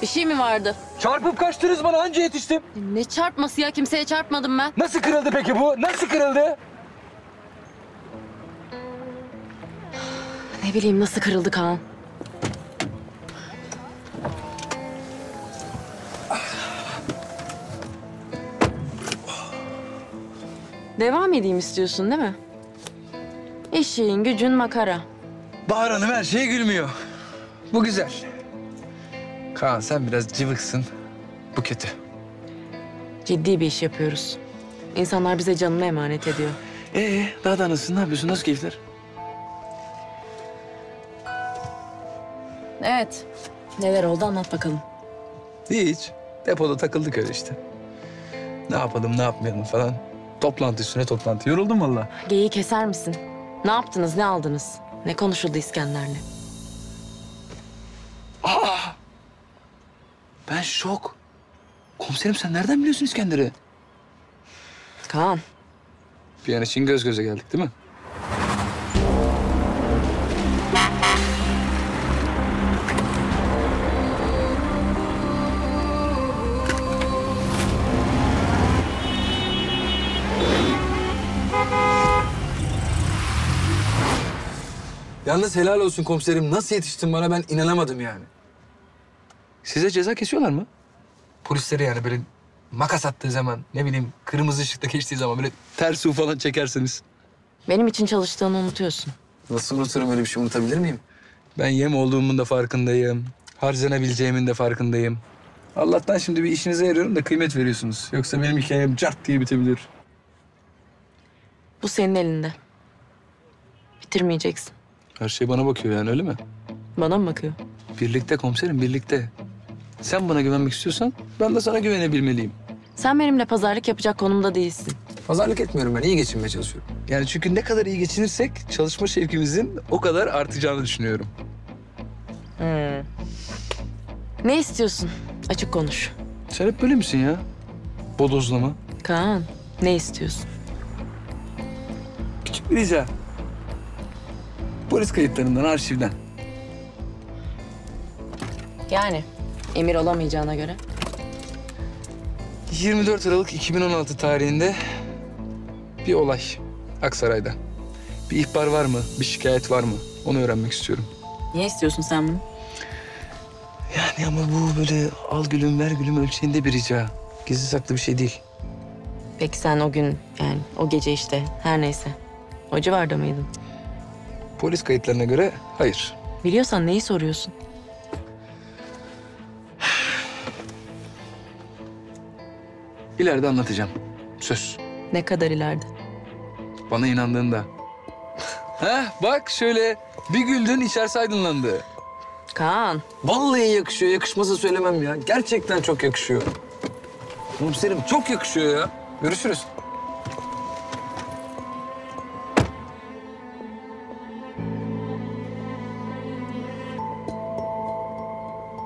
Bir şey mi vardı? Çarpıp kaçtınız bana, anca yetiştim. Ne çarpması ya? Kimseye çarpmadım ben. Nasıl kırıldı peki bu? Nasıl kırıldı? Ne bileyim nasıl kırıldı Kaan? Devam edeyim istiyorsun değil mi? İşin gücün makara. Bahar Hanım her şeye gülmüyor. Bu güzel. Kaan sen biraz cıvıksın. Bu kötü. Ciddi bir iş yapıyoruz. İnsanlar bize canını emanet ediyor. Daha da nasılsın? Ne yapıyorsun? Nasıl keyifler? Evet. Neler oldu anlat bakalım. Hiç. Depoda takıldık öyle işte. Ne yapalım, ne yapmayalım falan. Toplantı üstüne toplantı. Yoruldum vallahi. Geyiği keser misin? Ne yaptınız, ne aldınız? Ne konuşuldu İskender'le? Ben şok. Komiserim sen nereden biliyorsun İskender'i? Kaan, Bir an için göz göze geldik değil mi? Yalnız helal olsun komiserim. Nasıl yetiştin bana, ben inanamadım yani. Size ceza kesiyorlar mı? Polisleri yani böyle makas attığı zaman, ne bileyim kırmızı ışıkta geçtiği zaman böyle ters U falan çekerseniz. benim için çalıştığını unutuyorsun. Nasıl unuturum, öyle bir şey unutabilir miyim? Ben yem olduğumun da farkındayım. Harcanabileceğimin de farkındayım. Allah'tan şimdi bir işinize yarıyorum da kıymet veriyorsunuz. Yoksa benim hikayem cart diye bitebilir. Bu senin elinde. Bitirmeyeceksin. Her şey bana bakıyor yani, öyle mi? Bana mı bakıyor? Birlikte komiserim, birlikte. Sen bana güvenmek istiyorsan ben de sana güvenebilmeliyim. Sen benimle pazarlık yapacak konumda değilsin. Pazarlık etmiyorum ben, iyi geçinmeye çalışıyorum. Yani çünkü ne kadar iyi geçinirsek çalışma şevkimizin o kadar artacağını düşünüyorum. Ne istiyorsun? Açık konuş. Sen hep böyle misin ya? Bodozlama. Kaan, ne istiyorsun? Küçük bir rica. Polis kayıtlarından, arşivden. Yani emir olamayacağına göre. 24 Aralık 2016 tarihinde bir olay Aksaray'da. Bir ihbar var mı? Bir şikayet var mı? Onu öğrenmek istiyorum. Niye istiyorsun sen bunu? Yani ama bu böyle al gülüm ver gülüm ölçeğinde bir rica. Gizli saklı bir şey değil. Peki sen o gün yani o gece işte her neyse o civarda mıydın? Polis kayıtlarına göre hayır. Biliyorsan neyi soruyorsun? İleride anlatacağım. Söz. Ne kadar ileride? Bana inandığında. Heh bak şöyle bir güldün, içerisi aydınlandı. Kaan. Vallahi yakışıyor. Yakışmasa söylemem ya. Gerçekten çok yakışıyor. Komiserim çok yakışıyor ya. Görüşürüz.